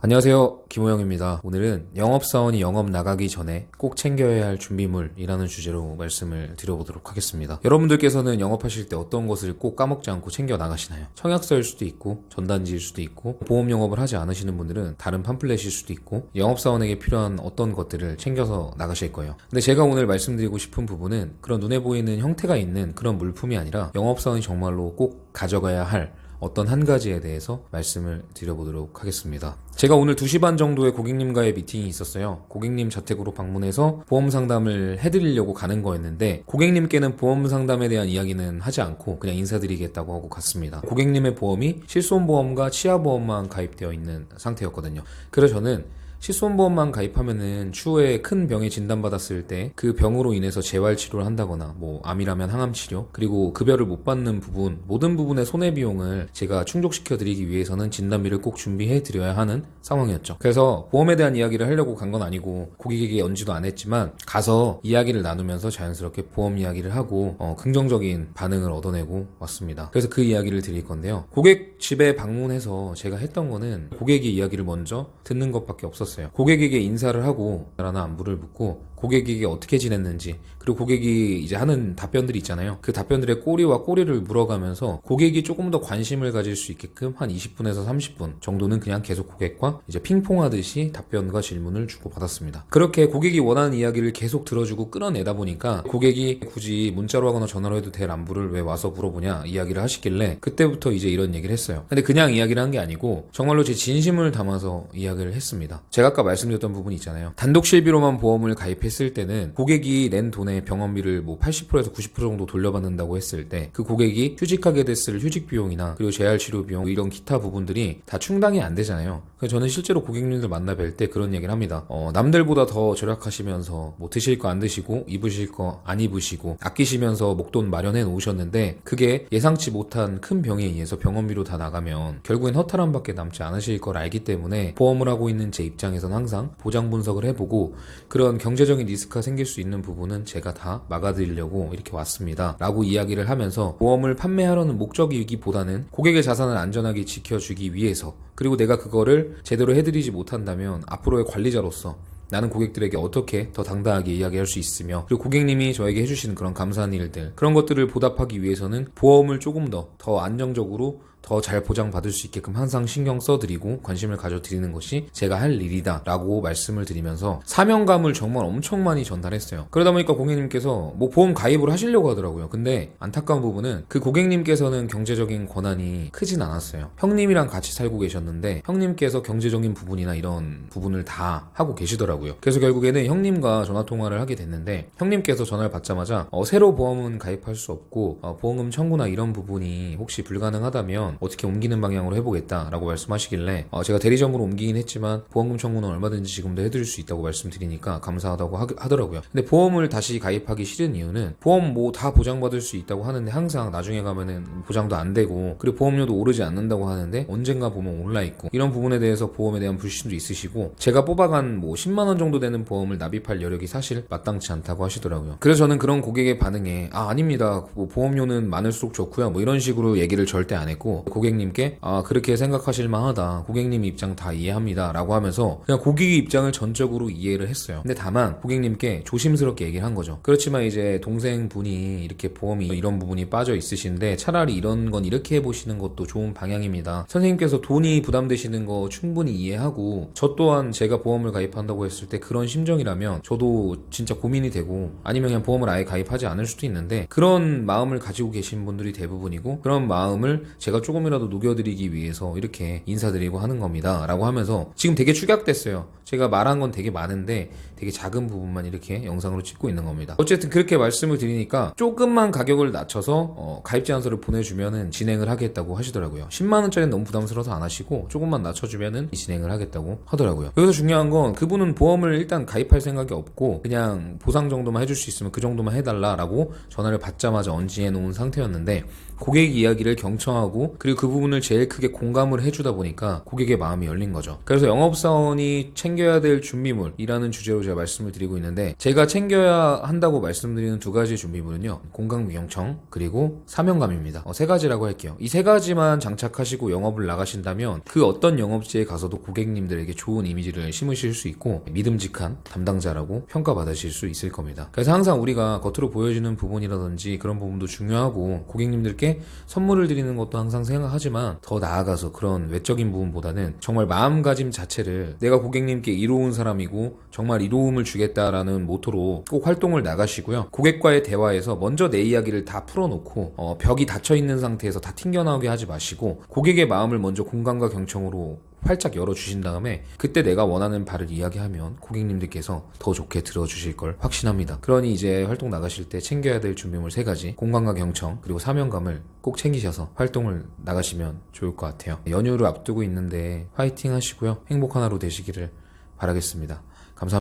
안녕하세요. 김호영입니다. 오늘은 영업사원이 영업 나가기 전에 꼭 챙겨야 할 준비물이라는 주제로 말씀을 드려보도록 하겠습니다. 여러분들께서는 영업하실 때 어떤 것을 꼭 까먹지 않고 챙겨 나가시나요? 청약서일 수도 있고 전단지일 수도 있고 보험 영업을 하지 않으시는 분들은 다른 팜플렛일 수도 있고 영업사원에게 필요한 어떤 것들을 챙겨서 나가실 거예요. 근데 제가 오늘 말씀드리고 싶은 부분은 그런 눈에 보이는 형태가 있는 그런 물품이 아니라 영업사원이 정말로 꼭 가져가야 할 어떤 한 가지에 대해서 말씀을 드려보도록 하겠습니다. 제가 오늘 2시 반 정도에 고객님과의 미팅이 있었어요. 고객님 자택으로 방문해서 보험 상담을 해드리려고 가는 거였는데 고객님께는 보험 상담에 대한 이야기는 하지 않고 그냥 인사드리겠다고 하고 갔습니다. 고객님의 보험이 실손보험과 치아보험만 가입되어 있는 상태였거든요. 그래서 저는 실손보험만 가입하면은 추후에 큰 병에 진단받았을 때 그 병으로 인해서 재활치료를 한다거나 암이라면 항암치료 그리고 급여를 못 받는 부분 모든 부분의 손해비용을 제가 충족시켜 드리기 위해서는 진단비를 꼭 준비해 드려야 하는 상황이었죠. 그래서 보험에 대한 이야기를 하려고 간 건 아니고 고객에게 언지도 안 했지만 가서 이야기를 나누면서 자연스럽게 보험 이야기를 하고 긍정적인 반응을 얻어내고 왔습니다. 그래서 그 이야기를 드릴 건데요. 고객 집에 방문해서 제가 했던 거는 고객의 이야기를 먼저 듣는 것밖에 없었어요. 고객에게 인사를 하고 나라나 안부를 묻고 고객에게 어떻게 지냈는지 그리고 고객이 이제 하는 답변들이 있잖아요. 그 답변들의 꼬리와 꼬리를 물어가면서 고객이 조금 더 관심을 가질 수 있게끔 한 20분에서 30분 정도는 그냥 계속 고객과 이제 핑퐁하듯이 답변과 질문을 주고받았습니다. 그렇게 고객이 원하는 이야기를 계속 들어주고 끌어내다 보니까 고객이 굳이 문자로 하거나 전화로 해도 될 안부를 왜 와서 물어보냐 이야기를 하시길래 그때부터 이제 이런 얘기를 했어요. 근데 그냥 이야기를 한 게 아니고 정말로 제 진심을 담아서 이야기를 했습니다. 제가 아까 말씀드렸던 부분이 있잖아요. 단독 실비로만 보험을 가입했을 때는 고객이 낸 돈의 병원비를 80%에서 90% 정도 돌려받는다고 했을 때 그 고객이 휴직하게 됐을 휴직 비용이나 그리고 재활치료 비용 이런 기타 부분들이 다 충당이 안 되잖아요. 그래서 저는 실제로 고객님들 만나 뵐 때 그런 얘기를 합니다. 남들보다 더 절약하시면서 드실 거 안 드시고 입으실 거 안 입으시고 아끼시면서 목돈 마련해 놓으셨는데 그게 예상치 못한 큰 병에 의해서 병원비로 다 나가면 결국엔 허탈함 밖에 남지 않으실 걸 알기 때문에 보험을 하고 있는 제 입장에서는 항상 보장 분석을 해보고 그런 경제적인 리스크가 생길 수 있는 부분은 제가 다 막아드리려고 이렇게 왔습니다 라고 이야기를 하면서 보험을 판매하려는 목적이기보다는 고객의 자산을 안전하게 지켜주기 위해서 그리고 내가 그거를 제대로 해드리지 못한다면 앞으로의 관리자로서 나는 고객들에게 어떻게 더 당당하게 이야기할 수 있으며 그리고 고객님이 저에게 해주시는 그런 감사한 일들 그런 것들을 보답하기 위해서는 보험을 조금 더 안정적으로 더 잘 보장받을 수 있게끔 항상 신경 써드리고 관심을 가져드리는 것이 제가 할 일이다 라고 말씀을 드리면서 사명감을 정말 엄청 많이 전달했어요. 그러다 보니까 고객님께서 보험 가입을 하시려고 하더라고요. 근데 안타까운 부분은 그 고객님께서는 경제적인 권한이 크진 않았어요. 형님이랑 같이 살고 계셨는데 형님께서 경제적인 부분이나 이런 부분을 다 하고 계시더라고요. 그래서 결국에는 형님과 전화통화를 하게 됐는데 형님께서 전화를 받자마자 새로 보험은 가입할 수 없고 보험금 청구나 이런 부분이 혹시 불가능하다면 어떻게 옮기는 방향으로 해보겠다라고 말씀하시길래 제가 대리점으로 옮기긴 했지만 보험금 청구는 얼마든지 지금도 해드릴 수 있다고 말씀드리니까 감사하다고 하더라고요. 근데 보험을 다시 가입하기 싫은 이유는 보험 다 보장받을 수 있다고 하는데 항상 나중에 가면은 보장도 안 되고 그리고 보험료도 오르지 않는다고 하는데 언젠가 보면 올라 있고 이런 부분에 대해서 보험에 대한 불신도 있으시고 제가 뽑아간 10만원 정도 되는 보험을 납입할 여력이 사실 마땅치 않다고 하시더라고요. 그래서 저는 그런 고객의 반응에 아닙니다. 보험료는 많을수록 좋고요. 이런 식으로 얘기를 절대 안 했고 고객님께 그렇게 생각하실 만하다. 고객님 입장 다 이해합니다. 라고 하면서 그냥 고객의 입장을 전적으로 이해를 했어요. 근데 다만 고객님께 조심스럽게 얘기를 한 거죠. 그렇지만 이제 동생분이 이렇게 보험이 이런 부분이 빠져 있으신데 차라리 이런 건 이렇게 해보시는 것도 좋은 방향입니다. 선생님께서 돈이 부담되시는 거 충분히 이해하고 저 또한 제가 보험을 가입한다고 했을 때 그런 심정이라면 저도 진짜 고민이 되고 아니면 그냥 보험을 아예 가입하지 않을 수도 있는데 그런 마음을 가지고 계신 분들이 대부분이고 그런 마음을 제가 조금이라도 녹여드리기 위해서 이렇게 인사드리고 하는 겁니다 라고 하면서 지금 되게 축약됐어요. 제가 말한 건 되게 많은데 되게 작은 부분만 이렇게 영상으로 찍고 있는 겁니다. 어쨌든 그렇게 말씀을 드리니까 조금만 가격을 낮춰서 가입 제안서를 보내주면은 진행을 하겠다고 하시더라고요. 10만원짜리는 너무 부담스러워서 안 하시고 조금만 낮춰주면은 진행을 하겠다고 하더라고요. 여기서 중요한 건 그분은 보험을 일단 가입할 생각이 없고 그냥 보상 정도만 해줄 수 있으면 그 정도만 해달라라고 전화를 받자마자 언지해 놓은 상태였는데 고객 이야기를 경청하고 그리고 그 부분을 제일 크게 공감을 해주다 보니까 고객의 마음이 열린 거죠. 그래서 영업사원이 챙겨야 될 준비물이라는 주제로 제가 말씀을 드리고 있는데, 제가 챙겨야 한다고 말씀드리는 두 가지 준비물은요, 공강미경청 그리고 사명감입니다. 세 가지라고 할게요. 이 세 가지만 장착하시고 영업을 나가신다면 그 어떤 영업지에 가서도 고객님들에게 좋은 이미지를 심으실 수 있고 믿음직한 담당자라고 평가받으실 수 있을 겁니다. 그래서 항상 우리가 겉으로 보여지는 부분이라든지 그런 부분도 중요하고, 고객님들께 선물을 드리는 것도 항상 생각하지만 더 나아가서 그런 외적인 부분보다는 정말 마음가짐 자체를 내가 고객님께 이로운 사람이고 정말 이로움을 주겠다라는 모토로 꼭 활동을 나가시고요. 고객과의 대화에서 먼저 내 이야기를 다 풀어놓고 벽이 닫혀있는 상태에서 다 튕겨나오게 하지 마시고, 고객의 마음을 먼저 공감과 경청으로 활짝 열어주신 다음에 그때 내가 원하는 바를 이야기하면 고객님들께서 더 좋게 들어주실 걸 확신합니다. 그러니 이제 활동 나가실 때 챙겨야 될 준비물 3가지, 공감과 경청 그리고 사명감을 꼭 챙기셔서 활동을 나가시면 좋을 것 같아요. 연휴를 앞두고 있는데 화이팅 하시고요. 행복한 하루 되시기를 바라겠습니다.